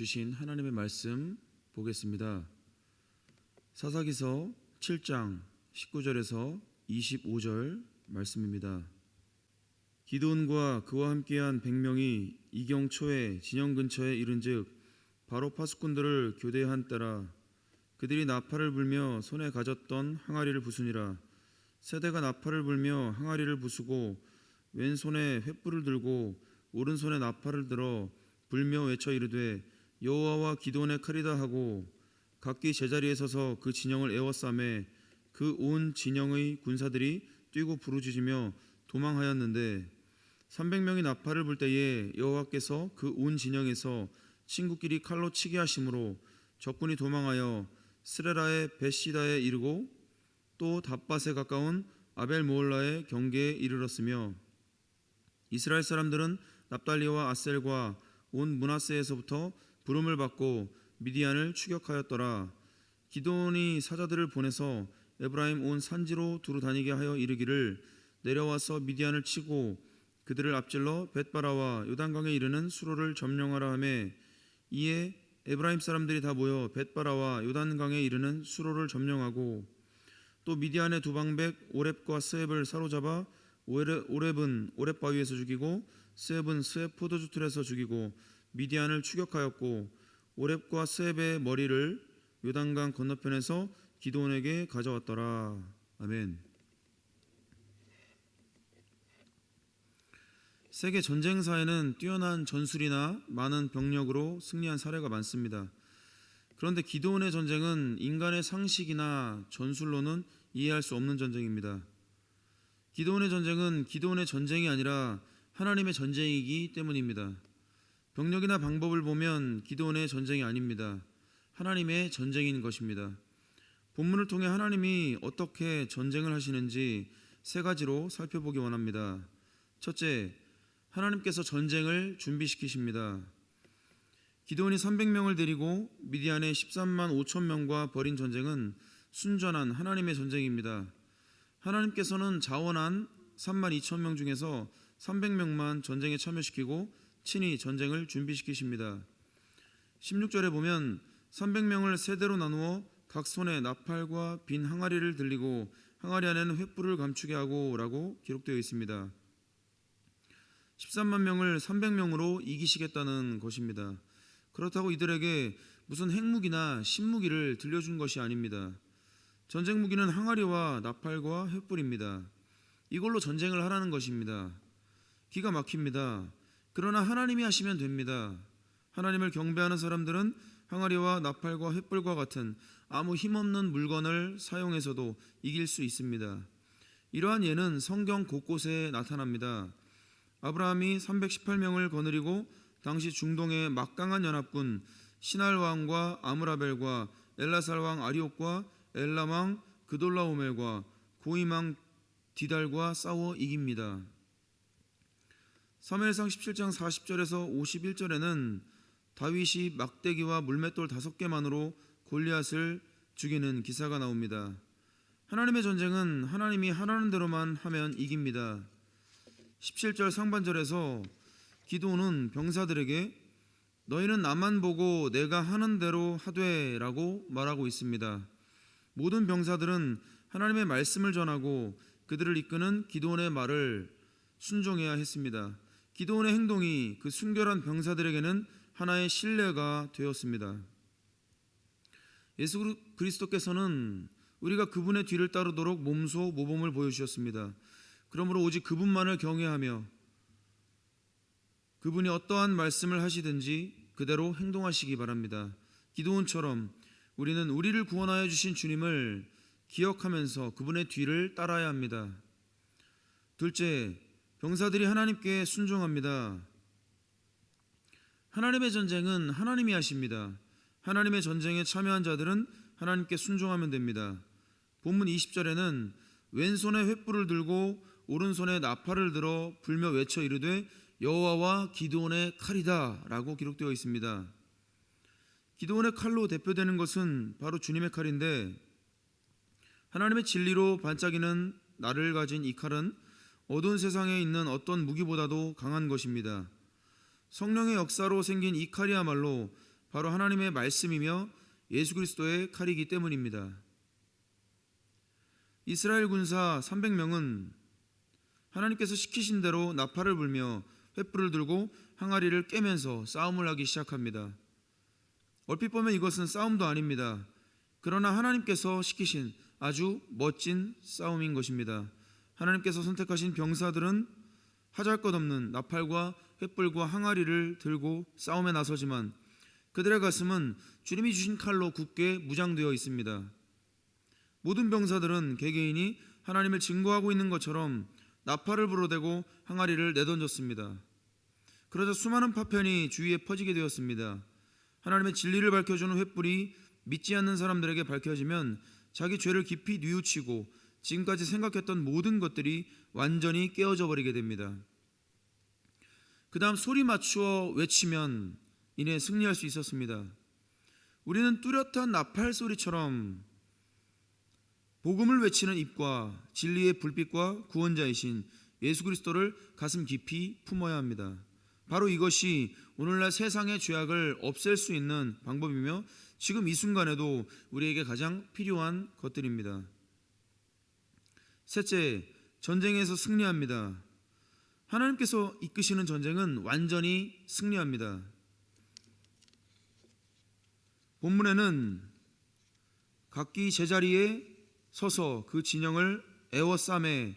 주신 하나님의 말씀 보겠습니다. 사사기서 7장 19절에서 25절 말씀입니다. 기드온과 그와 함께한 100명이 이경초에 진영 근처에 이른즉 바로 파수꾼들을 교대한 때라. 그들이 나팔을 불며 손에 가졌던 항아리를 부수니라. 세대가 나팔을 불며 항아리를 부수고 왼손에 횃불을 들고 오른손에 나팔을 들어 불며 외쳐 이르되 여호와와 기드온의 칼이다 하고 각기 제자리에 서서 그 진영을 에워싸매 그 온 진영의 군사들이 뛰고 부르짖으며 도망하였는데 300명이 나팔을 불 때에 여호와께서 그 온 진영에서 친구끼리 칼로 치게 하심으로 적군이 도망하여 스레라의 벳시다에 이르고 또 답밭에 가까운 아벨 모홀라의 경계에 이르렀으며 이스라엘 사람들은 납달리와 아셀과 온 므낫세에서부터 부름을 받고 미디안을 추격하였더라. 기드온이 사자들을 보내서 에브라임 온 산지로 두루 다니게 하여 이르기를 내려와서 미디안을 치고 그들을 앞질러 벳바라와 요단강에 이르는 수로를 점령하라 하매 이에 에브라임 사람들이 다 모여 벳바라와 요단강에 이르는 수로를 점령하고 또 미디안의 두 방백 오렙과 스앱을 사로잡아 오렙은 오렙 바위에서 죽이고 스앱은 스앱 포도주 틀에서 죽이고 미디안을 추격하였고 오렙과 스앱의 머리를 요단강 건너편에서 기드온에게 가져왔더라. 아멘. 세계 전쟁사에는 뛰어난 전술이나 많은 병력으로 승리한 사례가 많습니다. 그런데 기드온의 전쟁은 인간의 상식이나 전술로는 이해할 수 없는 전쟁입니다. 기드온의 전쟁은 기드온의 전쟁이 아니라 하나님의 전쟁이기 때문입니다. 병력이나 방법을 보면 기드온의 전쟁이 아닙니다. 하나님의 전쟁인 것입니다. 본문을 통해 하나님이 어떻게 전쟁을 하시는지 세 가지로 살펴보기 원합니다. 첫째, 하나님께서 전쟁을 준비시키십니다. 기드온이 300명을 데리고 미디안의 13만 5천 명과 벌인 전쟁은 순전한 하나님의 전쟁입니다. 하나님께서는 자원한 3만 2천 명 중에서 300명만 전쟁에 참여시키고 친히 전쟁을 준비시키십니다. 16절에 보면 300명을 세대로 나누어 각 손에 나팔과 빈 항아리를 들리고 항아리 안에는 횃불을 감추게 하고 라고 기록되어 있습니다. 13만 명을 300명으로 이기시겠다는 것입니다. 그렇다고 이들에게 무슨 핵무기나 신무기를 들려준 것이 아닙니다. 전쟁 무기는 항아리와 나팔과 횃불입니다. 이걸로 전쟁을 하라는 것입니다. 기가 막힙니다. 그러나 하나님이 하시면 됩니다. 하나님을 경배하는 사람들은 항아리와 나팔과 횃불과 같은 아무 힘없는 물건을 사용해서도 이길 수 있습니다. 이러한 예는 성경 곳곳에 나타납니다. 아브라함이 318명을 거느리고 당시 중동의 막강한 연합군 시날 왕과 아므라벨과 엘라살 왕 아리옥과 엘람 왕 그돌라오멜과 고임 왕 디달과 싸워 이깁니다. 사무엘상 17장 40절에서 51절에는 다윗이 막대기와 물맷돌 5개만으로 골리앗을 죽이는 기사가 나옵니다. 하나님의 전쟁은 하나님이 하라는 대로만 하면 이깁니다. 17절 상반절에서 기드온은 병사들에게 너희는 나만 보고 내가 하는 대로 하되 라고 말하고 있습니다. 모든 병사들은 하나님의 말씀을 전하고 그들을 이끄는 기드온의 말을 순종해야 했습니다. 기드온의 행동이 그 순결한 병사들에게는 하나의 신뢰가 되었습니다. 예수 그리스도께서는 우리가 그분의 뒤를 따르도록 몸소 모범을 보여주셨습니다. 그러므로 오직 그분만을 경외하며 그분이 어떠한 말씀을 하시든지 그대로 행동하시기 바랍니다. 기드온처럼 우리는 우리를 구원하여 주신 주님을 기억하면서 그분의 뒤를 따라야 합니다. 둘째, 병사들이 하나님께 순종합니다. 하나님의 전쟁은 하나님이 하십니다. 하나님의 전쟁에 참여한 자들은 하나님께 순종하면 됩니다. 본문 20절에는 왼손에 횃불을 들고 오른손에 나팔을 들어 불며 외쳐 이르되 여호와와 기드온의 칼이다 라고 기록되어 있습니다. 기드온의 칼로 대표되는 것은 바로 주님의 칼인데 하나님의 진리로 반짝이는 날을 가진 이 칼은 어두운 세상에 있는 어떤 무기보다도 강한 것입니다. 성령의 역사로 생긴 이 칼이야말로 바로 하나님의 말씀이며 예수 그리스도의 칼이기 때문입니다. 이스라엘 군사 300명은 하나님께서 시키신 대로 나팔을 불며 횃불을 들고 항아리를 깨면서 싸움을 하기 시작합니다. 얼핏 보면 이것은 싸움도 아닙니다. 그러나 하나님께서 시키신 아주 멋진 싸움인 것입니다. 하나님께서 선택하신 병사들은 하잘것없는 나팔과 횃불과 항아리를 들고 싸움에 나서지만 그들의 가슴은 주님이 주신 칼로 굳게 무장되어 있습니다. 모든 병사들은 개개인이 하나님을 증거하고 있는 것처럼 나팔을 불어대고 항아리를 내던졌습니다. 그러자 수많은 파편이 주위에 퍼지게 되었습니다. 하나님의 진리를 밝혀주는 횃불이 믿지 않는 사람들에게 밝혀지면 자기 죄를 깊이 뉘우치고 지금까지 생각했던 모든 것들이 완전히 깨어져 버리게 됩니다. 그 다음 소리 맞추어 외치면 이내 승리할 수 있었습니다. 우리는 뚜렷한 나팔 소리처럼 복음을 외치는 입과 진리의 불빛과 구원자이신 예수 그리스도를 가슴 깊이 품어야 합니다. 바로 이것이 오늘날 세상의 죄악을 없앨 수 있는 방법이며 지금 이 순간에도 우리에게 가장 필요한 것들입니다. 셋째, 전쟁에서 승리합니다. 하나님께서 이끄시는 전쟁은 완전히 승리합니다. 본문에는 각기 제자리에 서서 그 진영을 에워싸매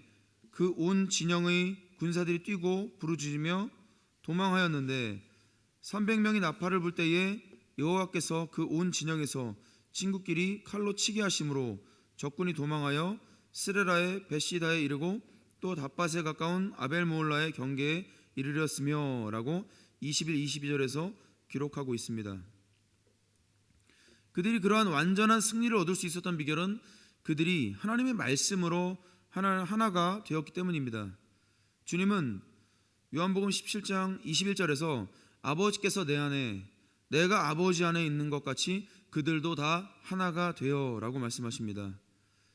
그 온 진영의 군사들이 뛰고 부르짖으며 도망하였는데 300명이 나팔을 불 때에 여호와께서 그 온 진영에서 친구끼리 칼로 치게 하심으로 적군이 도망하여 스레라의 베시다에 이르고 또 닷밭에 가까운 아벨모홀라의 경계에 이르렀으며 라고 21, 22절에서 기록하고 있습니다. 그들이 그러한 완전한 승리를 얻을 수 있었던 비결은 그들이 하나님의 말씀으로 하나가 되었기 때문입니다. 주님은 요한복음 17장 21절에서 아버지께서 내 안에 내가 아버지 안에 있는 것 같이 그들도 다 하나가 되어 라고 말씀하십니다.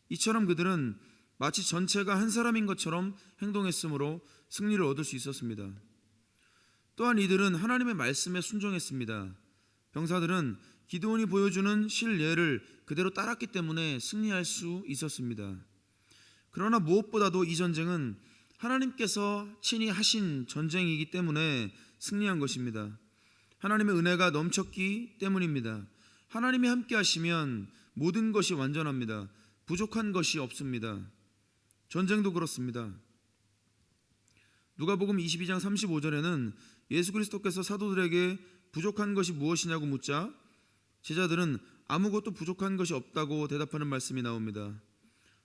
이처럼 그들은 마치 전체가 한 사람인 것처럼 행동했으므로 승리를 얻을 수 있었습니다. 또한 이들은 하나님의 말씀에 순종했습니다. 병사들은 기드온이 보여주는 실예를 그대로 따랐기 때문에 승리할 수 있었습니다. 그러나 무엇보다도 이 전쟁은 하나님께서 친히 하신 전쟁이기 때문에 승리한 것입니다. 하나님의 은혜가 넘쳤기 때문입니다. 하나님이 함께 하시면 모든 것이 완전합니다. 부족한 것이 없습니다. 전쟁도 그렇습니다. 누가복음 22장 35절에는 예수 그리스도께서 사도들에게 부족한 것이 무엇이냐고 묻자 제자들은 아무것도 부족한 것이 없다고 대답하는 말씀이 나옵니다.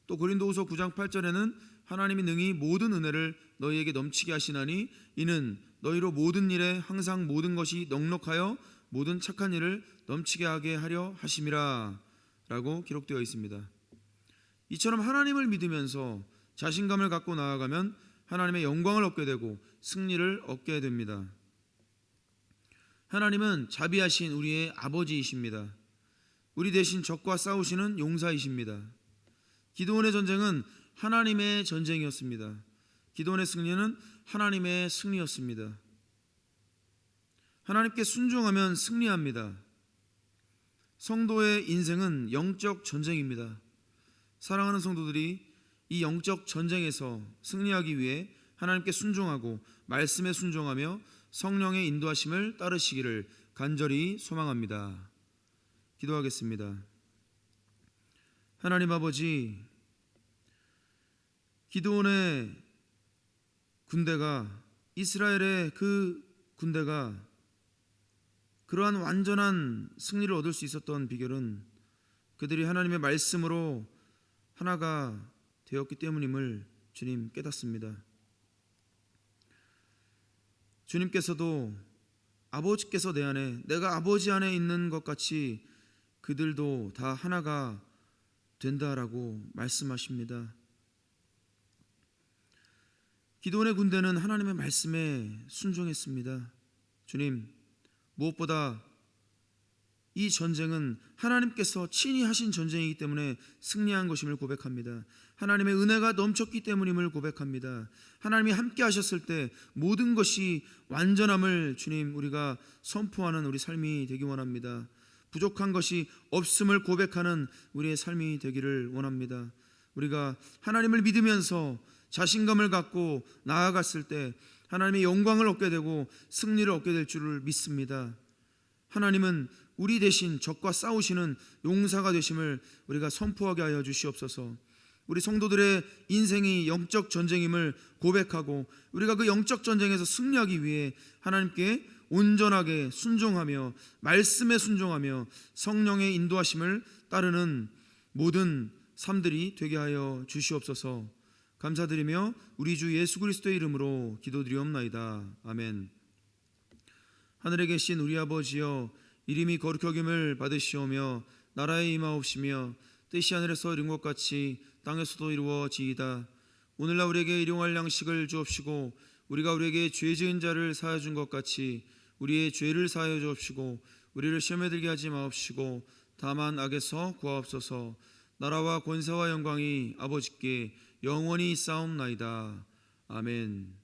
또 고린도후서 9장 8절에는 하나님이 능히 모든 은혜를 너희에게 넘치게 하시나니 이는 너희로 모든 일에 항상 모든 것이 넉넉하여 모든 착한 일을 넘치게 하게 하려 하심이라 라고 기록되어 있습니다. 이처럼 하나님을 믿으면서 자신감을 갖고 나아가면 하나님의 영광을 얻게 되고 승리를 얻게 됩니다. 하나님은 자비하신 우리의 아버지이십니다. 우리 대신 적과 싸우시는 용사이십니다. 기드온의 전쟁은 하나님의 전쟁이었습니다. 기드온의 승리는 하나님의 승리였습니다. 하나님께 순종하면 승리합니다. 성도의 인생은 영적 전쟁입니다. 사랑하는 성도들이 이 영적 전쟁에서 승리하기 위해 하나님께 순종하고 말씀에 순종하며 성령의 인도하심을 따르시기를 간절히 소망합니다. 기도하겠습니다. 하나님 아버지, 기드온의 군대가, 이스라엘의 그 군대가 그러한 완전한 승리를 얻을 수 있었던 비결은 그들이 하나님의 말씀으로 하나가 되었기 때문임을 주님 깨닫습니다. 주님께서도 아버지께서 내 안에 내가 아버지 안에 있는 것 같이 그들도 다 하나가 된다라고 말씀하십니다. 기드온의 군대는 하나님의 말씀에 순종했습니다. 주님, 무엇보다 이 전쟁은 하나님께서 친히 하신 전쟁이기 때문에 승리한 것임을 고백합니다. 하나님의 은혜가 넘쳤기 때문임을 고백합니다. 하나님이 함께 하셨을 때 모든 것이 완전함을 주님 우리가 선포하는 우리 삶이 되기 원합니다. 부족한 것이 없음을 고백하는 우리의 삶이 되기를 원합니다. 우리가 하나님을 믿으면서 자신감을 갖고 나아갔을 때 하나님의 영광을 얻게 되고 승리를 얻게 될 줄을 믿습니다. 하나님은 우리 대신 적과 싸우시는 용사가 되심을 우리가 선포하게 하여 주시옵소서. 우리 성도들의 인생이 영적 전쟁임을 고백하고 우리가 그 영적 전쟁에서 승리하기 위해 하나님께 온전하게 순종하며 말씀에 순종하며 성령의 인도하심을 따르는 모든 삶들이 되게 하여 주시옵소서. 감사드리며 우리 주 예수 그리스도의 이름으로 기도드리옵나이다. 아멘. 하늘에 계신 우리 아버지여, 이름이 거룩히 여김을 받으시오며 나라에 임하옵시며 뜻이 하늘에서 이룬 것 같이 땅에서도 이루어지이다. 오늘날 우리에게 일용할 양식을 주옵시고 우리가 우리에게 죄 지은 자를 사하여 준 것 같이 우리의 죄를 사하여 주옵시고 우리를 시험에 들게 하지 마옵시고 다만 악에서 구하옵소서. 나라와 권세와 영광이 아버지께 영원히 있사옵나이다. 아멘.